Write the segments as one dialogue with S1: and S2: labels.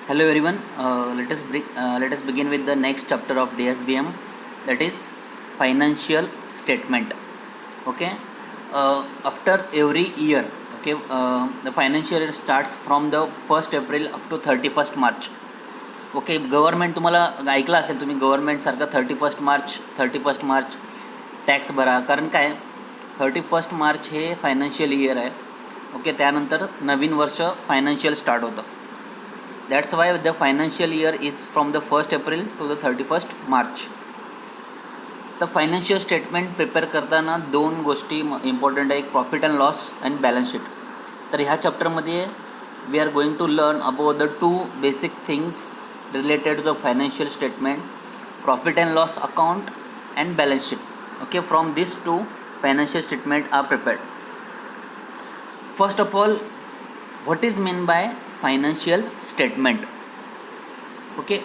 S1: Hello everyone. Let us begin with the next chapter of DSBM, that is financial statement. Okay. After every year, okay, the financial year starts from the 1st April up to 31st March. Okay. Government तुम्हाला ऐकलं असेल तुम्ही, गव्हर्नमेंटसारखं 31st March tax भरा. कारण काय, 31st March हे financial year आहे. Okay. त्यानंतर नवीन वर्ष फायनान्शियल स्टार्ट होतं. That's why the financial year is from the 1st April to the 31st March. तर फायनान्शियल स्टेटमेंट प्रिपेअर करताना दोन गोष्टी इम्पॉर्टंट आहे, एक profit and loss and balance sheet. तर ह्या चॅप्टरमध्ये we are going to learn about the two basic things related to the financial statement, profit and loss account and balance sheet. Okay, from these two financial statement are prepared. First of all, what is meant by financial statement? Okay,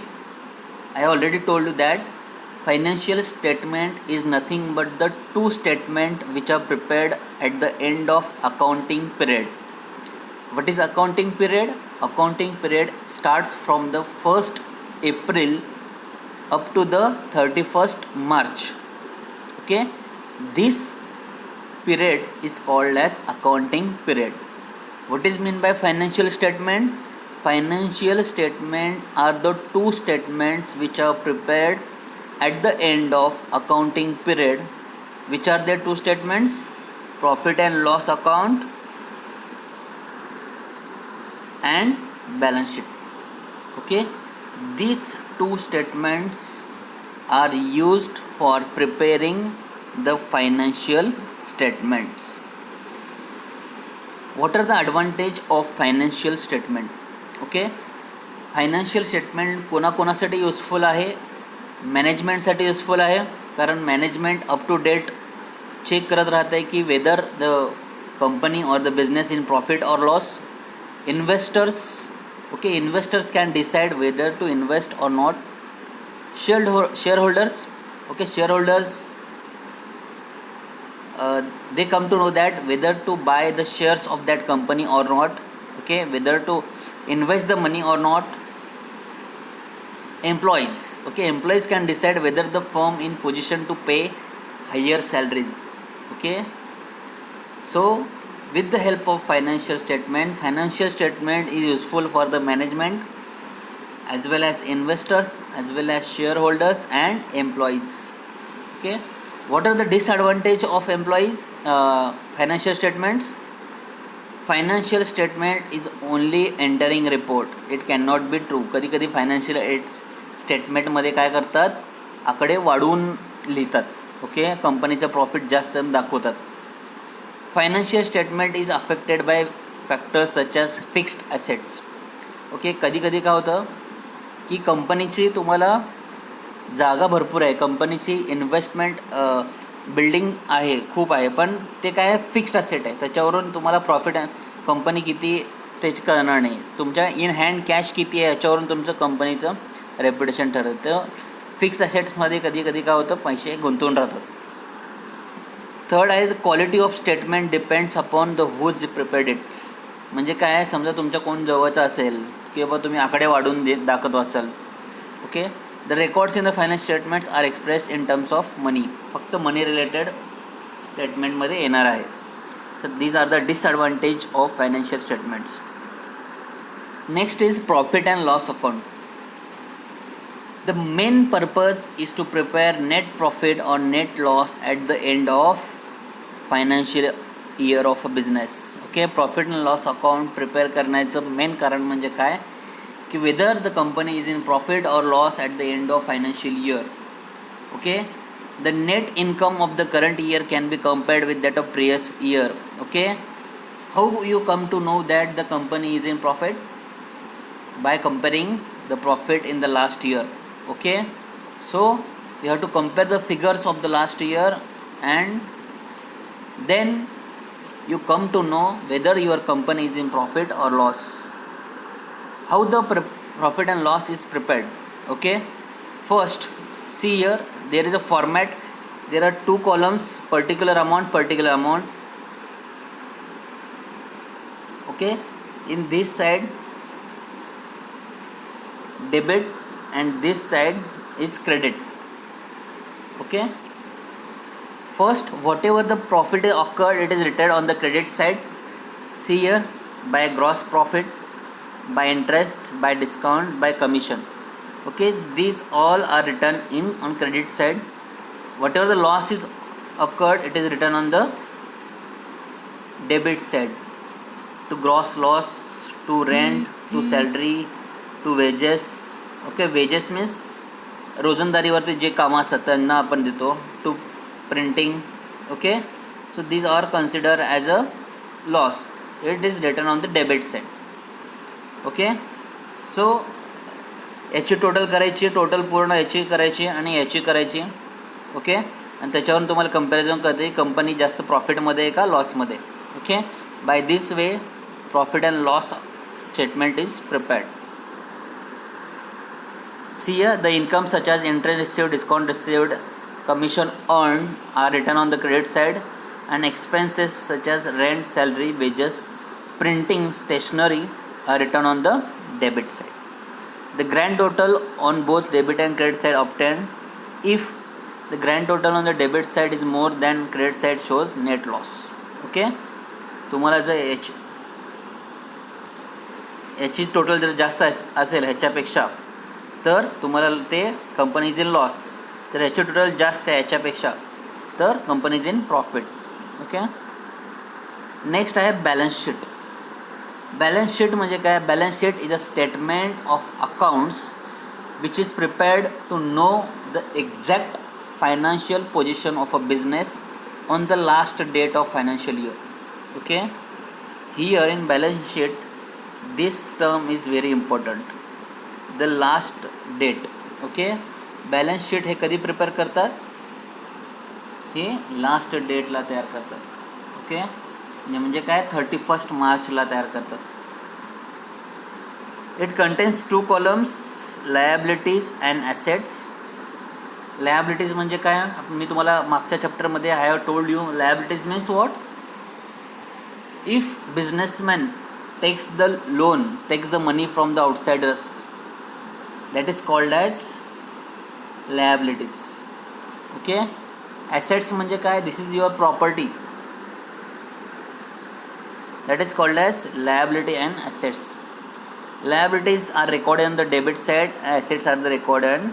S1: I already told you that financial statement is nothing but the two statement which are prepared at the end of accounting period. What is accounting period? Accounting period starts from the 1st April up to the 31st March. Okay, this period is called as accounting period. What is meant by financial statement? Financial statement are the two statements which are prepared at the end of accounting period. Which are the two statements? Profit and loss account and balance sheet. Okay, these two statements are used for preparing the financial statements. What are the advantage of financial statement? Okay, financial statement कोणाकोणासाठी useful आहे? मॅनेजमेंटसाठी useful आहे, कारण management up to date check करत राहत आहे की whether the company और द बिझनेस इन प्रॉफिट और loss. Investors, okay, investors can decide whether to invest or not. Shareholders, okay, shareholders, they come to know that whether to buy the shares of that company or not. Okay, whether to invest the money or not. Employees, okay, employees can decide whether the firm in position to pay higher salaries. Okay, so with the help of financial statement is useful for the management as well as investors as well as shareholders and employees. Okay, what are the disadvantage of employees? Financial statements. Financial statement is only entering report, it cannot be true. कधी कधी financial स्टेटमेंटमध्ये काय करतात, आकडे वाढवून लिहितात. Okay, कंपनीचं profit जास्त दाखवतात. Financial statement is affected by factors such as fixed assets. Okay, कधी कधी काय होतं की कंपनीची तुम्हाला जागा भरपूर आहे, कंपनीची इन्व्हेस्टमेंट बिल्डिंग आहे, खूप आहे, पण ते काय फिक्स्ड ॲसेट आहे, त्याच्यावरून तुम्हाला प्रॉफिट कंपनी किती त्याची कळणार नाही. तुमच्या इन हँड कॅश किती आहे याच्यावरून तुमचं कंपनीचं रेप्युटेशन ठरतं. फिक्स्ड ॲसेट्समध्ये कधी कधी काय होतं, पैसे गुंतवून राहतात. थर्ड आहे, the quality of statement depends upon the whose prepared it. म्हणजे काय आहे, समजा तुमच्या कोण जवळचं असेल किंवा तुम्ही आकडे वाढून दाखवत असाल. Okay, the records in the finance statements are express in terms of money. फक्त मनी रिलेटेड स्टेटमेंटमध्ये येणार आहे. So these are the disadvantage of financial statements. Next is profit and loss account. The main purpose is to prepare net profit or net loss at the end of financial year of a business. Okay, profit and loss account prepare करण्याचं main कारण म्हणजे काय की whether the company is in profit or loss at the end of financial year. Okay, the net income of the current year can be compared with that of previous year. Okay, how you come to know that the company is in profit? By comparing the profit in the last year. Okay, so you have to compare the figures of the last year and then you come to know whether your company is in profit or loss. How the profit and loss is prepared? Okay, first see here, there is a format, there are two columns, particular amount. Okay, in this side debit, and this side is credit. Okay, first whatever the profit occurred, it is written on the credit side. See here, by gross profit, by interest, by discount, by commission. Okay, these all are written in on credit side. Whatever the loss is occurred, it is written on the debit side. To gross loss, to rent, to salary, to wages. Okay, wages means रोजंदारीवरती जे कामं असतात त्यांना आपण देतो. To printing. Okay, so these are consider as a loss. It is written on the debit side. Okay, so याची total करायची, total पूर्ण याची करायची आणि याची करायची. ओके, आणि त्याच्यावरून तुम्हाला कंपॅरिझन करते कंपनी जास्त प्रॉफिटमध्ये आहे का लॉसमध्ये. Okay, by this way profit and loss statement is prepared. See here, the income such as interest received, discount received, commission earned are written on the credit side, and expenses such as rent, salary, wages, printing, stationery are written on the debit side. The grand total on both debit and credit side obtained if the grand total on the debit side is more than credit side shows net loss. Okay, तुम्हाला जर याची total जर जास्त असेल ह्याच्यापेक्षा तर तुम्हाला ते कंपनीज इन लॉस. तर याची टोटल जास्त आहे याच्यापेक्षा तर companies in profit. Okay, next आहे बॅलन्स शीट. बॅलन्स शीट म्हणजे काय? Balance sheet is a statement of accounts which is prepared to know the exact financial position of a business on the last date of financial year. Okay, here in balance sheet this term is very important, the last date. Okay, balance sheet हे कधी prepare करतात? हे last डेटला तयार करतात. Okay, म्हणजे काय 31 मार्चला तयार करतात. It contains 2 columns, liabilities and assets. Liabilities म्हणजे काय? मी तुम्हाला मागच्या चॅप्टरमध्ये I have told you liabilities means what. If businessman takes the loan, takes the money from the outsiders, that is called as liabilities. Okay, assets म्हणजे काय? this is your property, that is called as liability and assets. Liabilities are recorded on the debit side, assets are the recorded on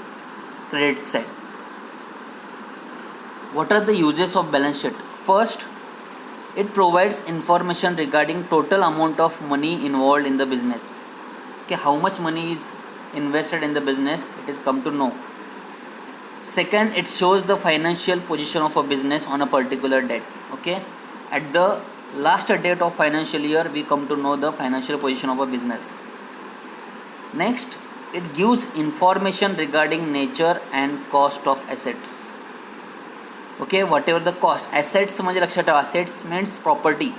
S1: credit side. What are the uses of balance sheet? First, it provides information regarding total amount of money involved in the business. Okay, how much money is invested in the business, it is come to know. Second, it shows the financial position of a business on a particular date. Okay, at the last date of financial year we come to know the financial position of a business. Next, it gives information regarding nature and cost of assets. Okay, whatever the cost. Assets म्हणजे लक्षात ठेवा, assets means property,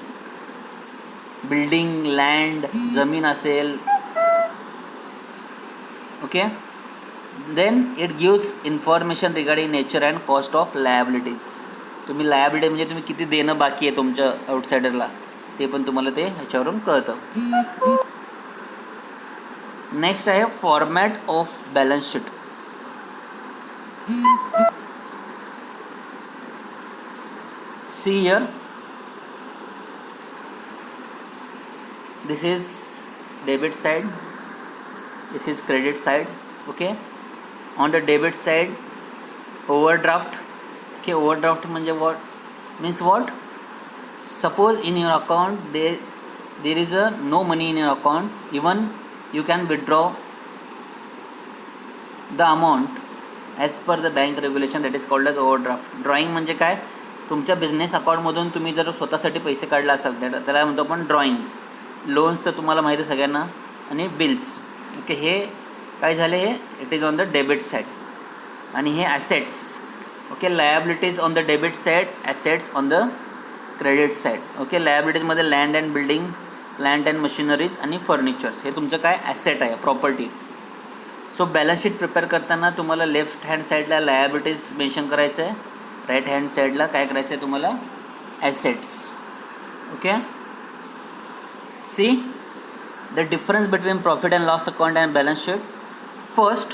S1: building, land, जमीन असेल. Okay, then it gives information regarding nature and cost of liabilities. तुम्ही liability म्हणजे तुम्ही किती देणं बाकी आहे तुमच्या आउटसाइडरला ते पण तुम्हाला ते ह्याच्यावरून कळतं. नेक्स्ट आहे format of balance sheet. See here, this is debit side, this is credit side. Okay, on the debit side overdraft. Okay, overdraft म्हणजे what means what? Suppose in your account there is a no money in your account, even you can withdraw the amount as per the bank regulation, that is called as overdraft. Drawing म्हणजे काय? तुमच्या business अकाउंटमधून तुम्ही जर स्वतःसाठी पैसे काढला असाल त्याला म्हणतो आपण ड्रॉइंग्स. लोन्स तर तुम्हाला माहिती आहे सगळ्यांना, आणि बिल्स. ओके, हे काय झाले? हे it is on the debit side. आणि हे assets. Okay, liabilities on the debit side, assets on the credit side. Okay, लायबिलिटीजमध्ये land and building, land and machineries आणि फर्निचर्स हे तुमचं काय ॲसेट आहे, property. So balance sheet prepare करताना तुम्हाला लेफ्ट हँड साईडला लायबिलिटीज मेन्शन करायचं आहे, राईट हँड साईडला काय करायचं आहे तुम्हाला? Assets. Okay, see the difference between profit and loss account and balance sheet. First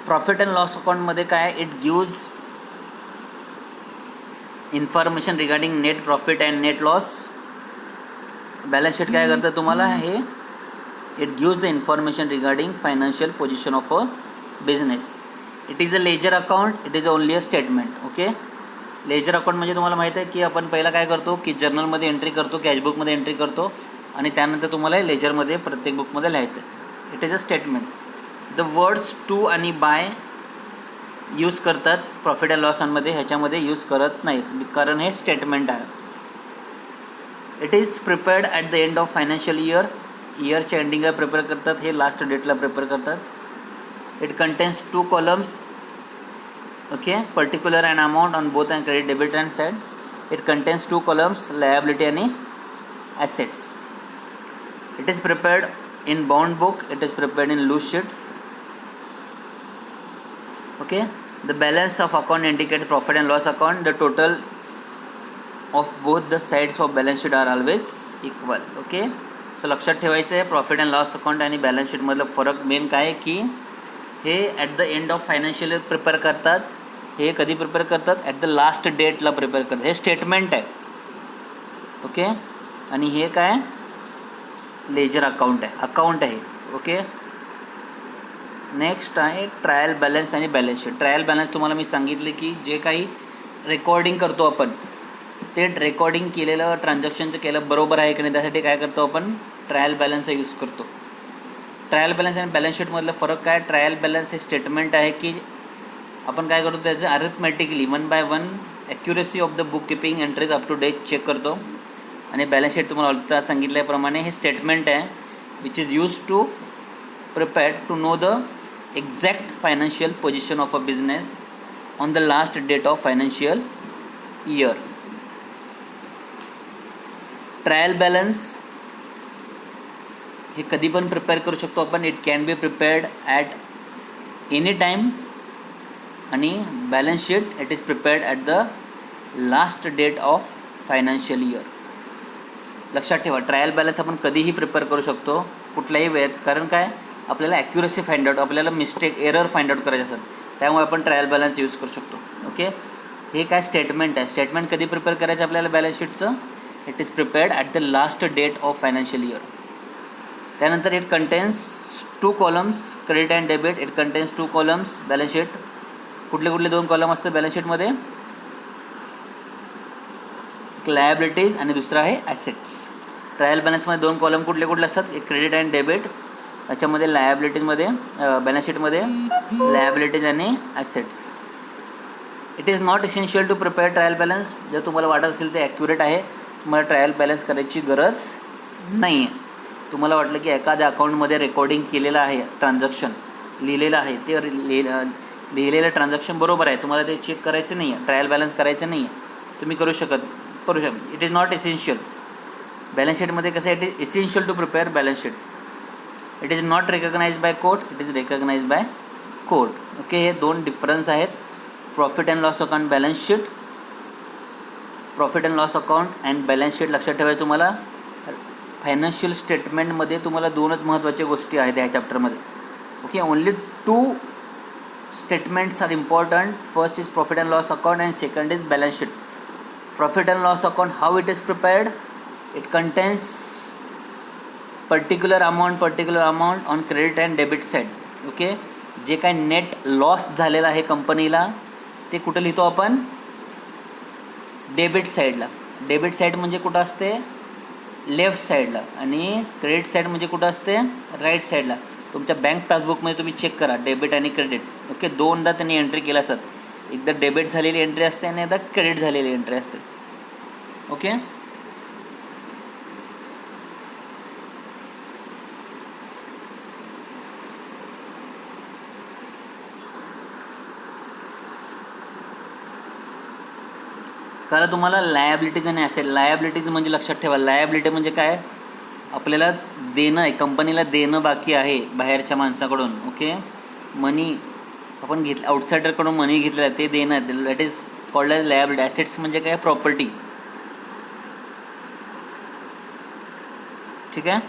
S1: profit and loss अकाउंटमध्ये काय, it gives information regarding net profit and net loss. Balance sheet काय करतं तुम्हाला, हे it gives the information regarding financial position of a business. It is a ledger account, it is only a statement. Okay, ledger account म्हणजे तुम्हाला माहीत आहे की आपण पहिला काय करतो की जर्नलमध्ये एंट्री करतो, कॅशबुकमध्ये एंट्री करतो आणि त्यानंतर तुम्हाला लेजरमध्ये प्रत्येक बुकमध्ये लिहायचं आहे. It is a statement. The words to आणि बाय यूज करतात प्रॉफिट अँड लॉसमध्ये, ह्याच्यामध्ये यूज करत नाहीत कारण हे स्टेटमेंट आहे. It is prepared at the end of financial year. इयरच्या एंडिंगला प्रिपेअर करतात, हे लास्ट डेटला प्रिपेअर करतात. It contains 2 columns. Okay, particular and amount on both and credit debit hand side. It contains 2 columns, liability and assets. It is prepared in bound book, it is prepared in loose sheets. Okay, the balance of account indicates profit and loss account. The total of both the sides of balance sheet are always equal. Okay, so लक्षात ठेवायचं आहे profit and loss account आणि balance शीटमधलं फरक main काय आहे की हे at the end of financial year prepare करतात. हे कधी प्रिपेअर करतात, ॲट द लास्ट डेटला प्रिपेअर करतात. हे स्टेटमेंट आहे. ओके, आणि हे काय, लेजर अकाउंट आहे, अकाउंट आहे. ओके, नेक्स्ट आहे ट्रायल बॅलन्स आणि बॅलन्स शीट. ट्रायल बॅलन्स तुम्हाला मी सांगितले की जे काही रेकॉर्डिंग करतो आपण, ते रेकॉर्डिंग केलेलं ट्रान्झॅक्शनचं केलं बरोबर आहे की नाही, त्यासाठी काय करतो आपण, ट्रायल बॅलन्सचा यूज करतो. ट्रायल बॅलन्स आणि बॅलन्स शीटमधलं फरक काय, ट्रायल बॅलन्स हे स्टेटमेंट आहे की आपण काय करतो त्याचं arithmetically 1 by 1 accuracy of the book keeping entries up to date check करतो. आणि बॅलन्स शीट तुम्हाला आता सांगितल्याप्रमाणे हे स्टेटमेंट आहे which is use to prepared to know the exact financial position of a business on the last date of financial year. Trial balance हे कधी पण प्रिपेअर करू शकतो आपण. It can be prepared at any time. आणि balance sheet it is prepared at the last date of financial year. लक्षात ठेवा, trial balance आपण कधीही प्रिपेअर करू शकतो कुठल्याही वेळेत, कारण काय आपल्याला ॲक्युरेसी फाइंड आउट, आपल्याला मिस्टेक एरर फाइंड आउट करायचं असेल त्यामुळे आपण ट्रायल बॅलन्स यूज करू शकतो. ओके, हे काय स्टेटमेंट आहे. स्टेटमेंट कधी प्रिपेअर करायचं आपल्याला बॅलन्स शीटचं, it is prepared at the last date of financial year. त्यानंतर it contains 2 columns, credit and debit. It contains 2 columns. Balance sheet कुठले कुठले 2 कॉलम असतात बॅलन्स शीटमध्ये, एक लायबिलिटीज आणि दुसरा आहे ॲसेट्स. ट्रायल बॅलन्समध्ये 2 कॉलम कुठले कुठले असतात, एक क्रेडिट अँड डेबिट, त्याच्यामध्ये लायबिलिटीजमध्ये बॅलन्स शीटमध्ये लायबिलिटीज आणि assets. It is not essential to prepare trial balance. जर तुम्हाला वाटत असेल ते ॲक्युरेट आहे, तुम्हाला ट्रायल बॅलन्स करायची गरज नाही आहे. तुम्हाला वाटलं की एखाद्या अकाउंटमध्ये रेकॉर्डिंग केलेलं आहे, ट्रान्झॅक्शन लिहिलेलं आहे, ते लिहिलेलं ट्रान्झॅक्शन बरोबर आहे, तुम्हाला ते चेक करायचं नाही आहे, ट्रायल बॅलन्स करायचं नाही आहे, तुम्ही करू शकता. It is not essential. Balance शीटमध्ये कसं it is essential to prepare balance sheet. It is not recognise by court, it is recognise by court. Okay, हे 2 डिफरन्स आहेत. Profit and loss account balance sheet, profit and loss account and balance sheet. लक्षात ठेवायचं तुम्हाला, financial स्टेटमेंटमध्ये तुम्हाला 2च महत्त्वाच्या गोष्टी आहेत ह्या चॅप्टरमध्ये. Okay, only 2 statements are important. First is profit and loss account and second is balance sheet. Profit and loss account, how it is prepared, it contains particular amount on credit and debit side. Okay, जे काय net loss झालेला आहे कंपनीला ते कुठं लिहितो आपण, debit साईडला. डेबिट साईड म्हणजे कुठं असते, लेफ्ट साईडला, आणि क्रेडिट साईड म्हणजे कुठं असते, राईट साईडला. तुमच्या बँक पासबुकमध्ये तुम्ही चेक करा डेबिट आणि क्रेडिट. ओके, 2दा त्यांनी एंट्री केल्या असतात, एकदा डेबिट झालेली एंट्री असते आणि एकदा क्रेडिट झालेली एंट्री असते. ओके, कारण तुम्हाला लायबिलिटीज आणि ॲसेट. लायबिलिटीज म्हणजे लक्षात ठेवा, लायबिलिटी म्हणजे काय, आपल्याला देणं आहे, कंपनीला देणं बाकी आहे बाहेरच्या माणसाकडून. ओके, मनी आपण घेतलं, आउटसायडरकडून मनी घेतलेलं आहे ते देणं आहे, that is called as liability. Assets म्हणजे काय, प्रॉपर्टी. ठीक आहे.